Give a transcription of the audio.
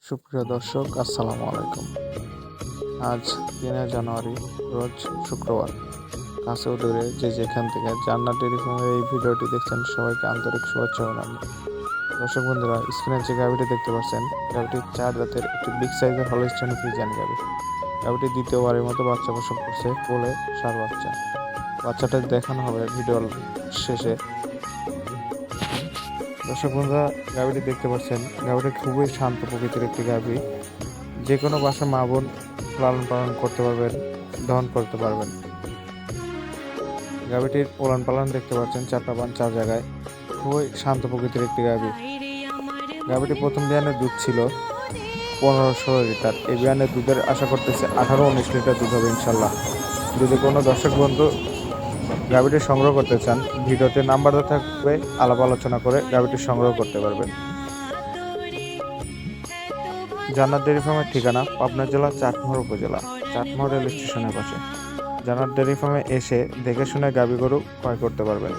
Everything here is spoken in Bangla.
সুপ্রিয় দর্শক, আসসালামু আলাইকুম। আজ 3 জানুয়ারি, রোজ শুক্রবার। কাছে ও দূরে যে যেখান থেকে জান্নাত ডেইরি ফার্মের এই ভিডিওটি দেখছেন, সবাইকে আন্তরিক শুভেচ্ছা ও অভিনন্দন। দর্শক বন্ধুরা, স্ক্রিনে যে গাভিটি দেখতে পাচ্ছেন, গাভিটি 4 দাঁতের একটি বিগ সাইজের হলস্টাইন ফ্রিজিয়ান গাভি। গাভিটি দ্বিতীয়বারের মতো বাচ্চা প্রসব করছে, কোলে ষাঁড় বাচ্চা। বাচ্চাটা দেখানো হবে ভিডিওর শেষে। দর্শক বন্ধুরা, গাভিটি দেখতে পাচ্ছেন, গাভিটি খুবই শান্ত প্রকৃতির একটি গাভি। যে কোনো বাসায় মা বোন লালন পালন করতে পারবেন, দহন করতে পারবেন। গাভিটির ওলান পালন দেখতে পাচ্ছেন, 4টা বান 4 জায়গায়। খুবই শান্ত প্রকৃতির একটি গাভি। গাভিটি প্রথম বিয়ানের দুধ ছিল 15-16 লিটার। এই বিয়ানের দুধের আশা করতেছে 18-19 লিটার দুধ হবে ইনশাল্লাহ। যদি কোনো দর্শক বন্ধু গাভিটি সংগ্রহ করতে চান, ভিডিওতে নাম্বার দেওয়া থাকবে, আলাপ আলোচনা করে গাভিটি সংগ্রহ করতে পারবেন। জান্নাত ডেইরি ফার্মের ঠিকানা পাবনা জেলা চাটমোহর উপজেলা, চাটমোহর রেল স্টেশনের পাশে। জান্নাত ডেইরি ফার্মে এসে দেখে শুনে গাভী গরু ক্রয় করতে পারবেন।